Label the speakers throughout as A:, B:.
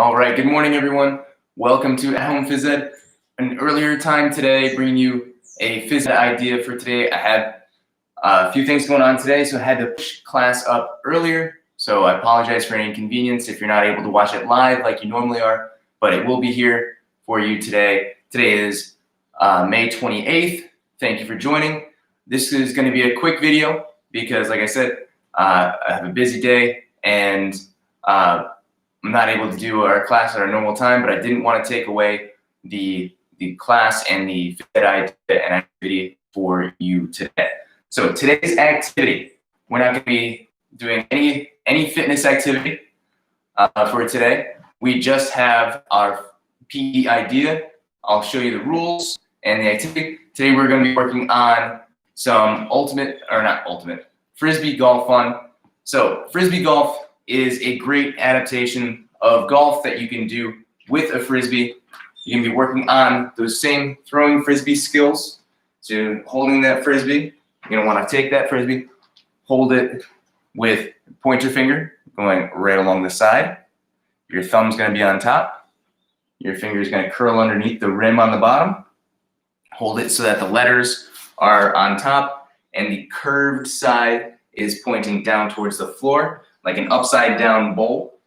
A: All right, good morning, everyone. Welcome to At Home Phys Ed. An earlier time today, bringing you a phys ed idea for today. I had a few things going on today, so I had to push class up earlier. So I apologize for any inconvenience if you're not able to watch it live like you normally are, but it will be here for you today. Today is May 28th. Thank you for joining. This is going to be a quick video because, like I said, I have a busy day and I'm not able to do our class at our normal time, but I didn't want to take away the class and the phys ed idea and activity for you today. So today's activity, we're not going to be doing any fitness activity for today. We just have our PE idea. I'll show you the rules and the activity. Today we're going to be working on some Frisbee golf fun. So Frisbee golf is a great adaptation of golf that you can do with a Frisbee. You can be working on those same throwing Frisbee skills. So holding that Frisbee, you're going to want to take that Frisbee, hold it with pointer finger going right along the side. Your thumb's going to be on top. Your finger is going to curl underneath the rim on the bottom. Hold it so that the letters are on top and the curved side is pointing down towards the floor like an upside down bowl.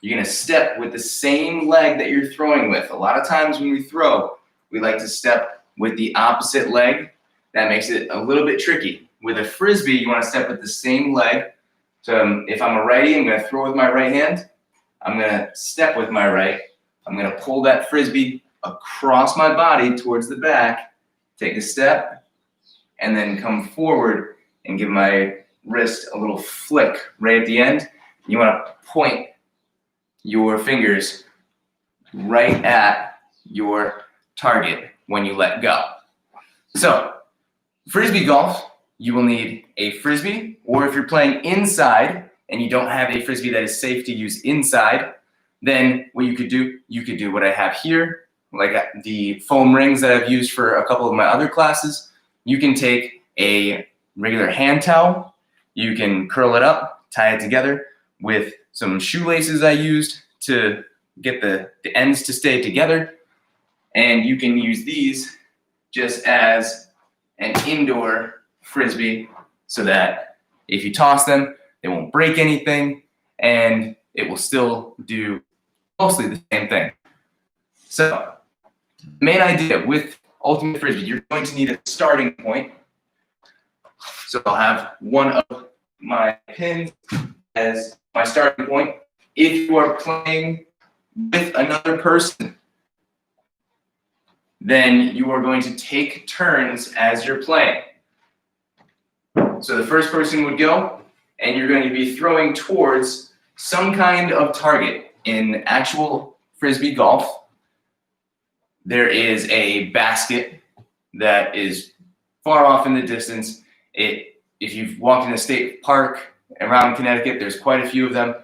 A: You're going to step with the same leg that you're throwing with. A lot of times when we throw, we like to step with the opposite leg. That makes it a little bit tricky. With a Frisbee, you want to step with the same leg. So if I'm a righty, I'm going to throw with my right hand. I'm going to step with my right. I'm going to pull that Frisbee across my body towards the back, take a step, and then come forward and give my wrist a little flick right at the end. You want to point your fingers right at your target when you let go. So, Frisbee golf, you will need a Frisbee, or if you're playing inside and you don't have a Frisbee that is safe to use inside, then what you could do what I have here, like the foam rings that I've used for a couple of my other classes. You can take a regular hand towel. You can curl it up, tie it together with some shoelaces I used to get the ends to stay together. And you can use these just as an indoor Frisbee so that if you toss them, they won't break anything and it will still do mostly the same thing. So the main idea with Ultimate Frisbee, you're going to need a starting point. So I'll have one of my pins as my starting point. If you are playing with another person, then you are going to take turns as you're playing. So the first person would go, and you're going to be throwing towards some kind of target. In actual Frisbee golf, there is a basket that is far off in the distance. If you've walked in a state park around Connecticut, there's quite a few of them,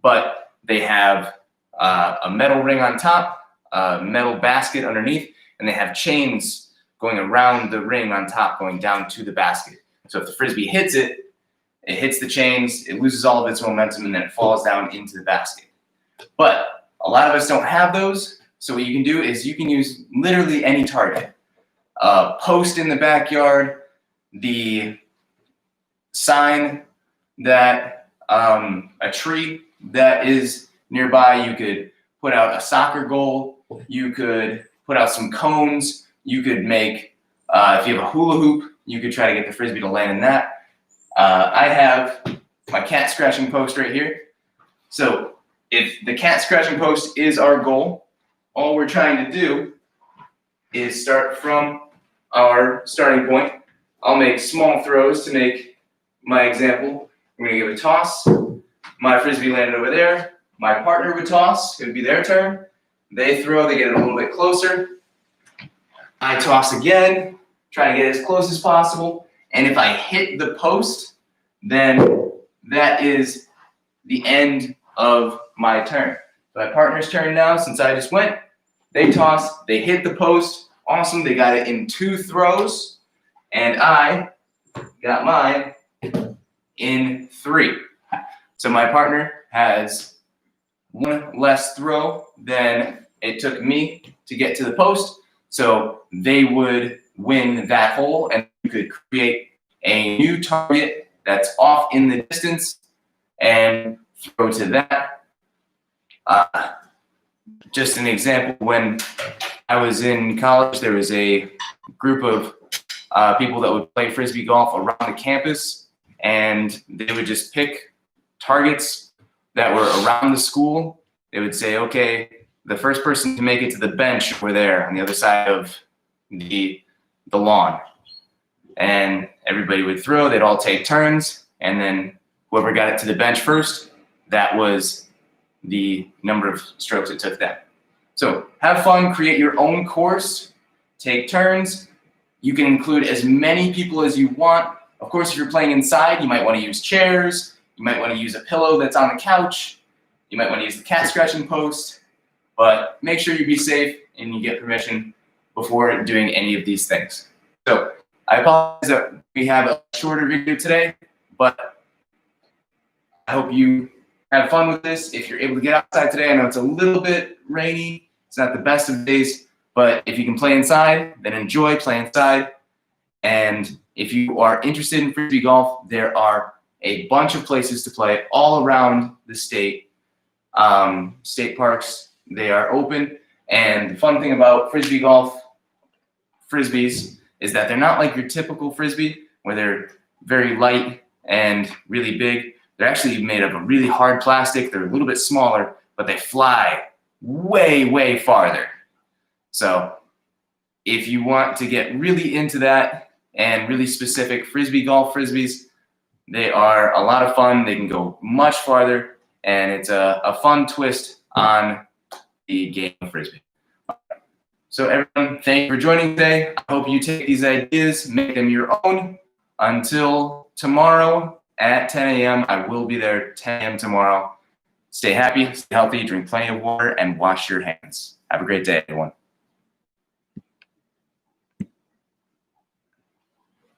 A: but they have a metal ring on top, a metal basket underneath, and they have chains going around the ring on top, going down to the basket. So if the Frisbee hits it, it hits the chains, it loses all of its momentum, and then it falls down into the basket. But a lot of us don't have those, so what you can do is you can use literally any target. A post in the backyard, the sign that a tree that is nearby. You could put out a soccer goal. You could put out some cones. You could make, if you have a hula hoop, you could try to get the Frisbee to land in that. I have my cat scratching post right here. So if the cat scratching post is our goal, all we're trying to do is start from our starting point. I'll make small throws to make my example. We're going to give a toss. My Frisbee landed over there. My partner would toss. It would be their turn. They throw. They get it a little bit closer. I toss again, try to get as close as possible. And if I hit the post, then that is the end of my turn. My partner's turn now, since I just went. They toss. They hit the post. Awesome. They got it in 2 throws. And I got mine in 3. So my partner has one less throw than it took me to get to the post. So they would win that hole, and you could create a new target that's off in the distance and throw to that. Just an example, when I was in college, there was a group of people that would play Frisbee golf around the campus, and they would just pick targets that were around the school. They would say, okay, the first person to make it to the bench over there on the other side of the lawn. And everybody would throw, they'd all take turns, and then whoever got it to the bench first, that was the number of strokes it took them. So have fun, create your own course, take turns. You can include as many people as you want. Of course, if you're playing inside, you might want to use chairs. You might want to use a pillow that's on the couch. You might want to use the cat scratching post. But make sure you be safe and you get permission before doing any of these things. So I apologize that we have a shorter video today, but I hope you have fun with this. If you're able to get outside today, I know it's a little bit rainy. It's not the best of days, but if you can play inside, then enjoy playing inside. And if you are interested in Frisbee golf, there are a bunch of places to play all around the state. State parks, they are open. And the fun thing about Frisbee golf Frisbees is that they're not like your typical Frisbee where they're very light and really big. They're actually made of a really hard plastic. They're a little bit smaller, but they fly way, way farther. So if you want to get really into that and really specific Frisbee golf Frisbees, they are a lot of fun. They can go much farther, and it's a fun twist on the game of Frisbee. So everyone, thank you for joining today. I hope you take these ideas, make them your own. Until tomorrow at 10 a.m., I will be there 10 a.m. tomorrow. Stay happy, stay healthy, drink plenty of water, and wash your hands. Have a great day, everyone.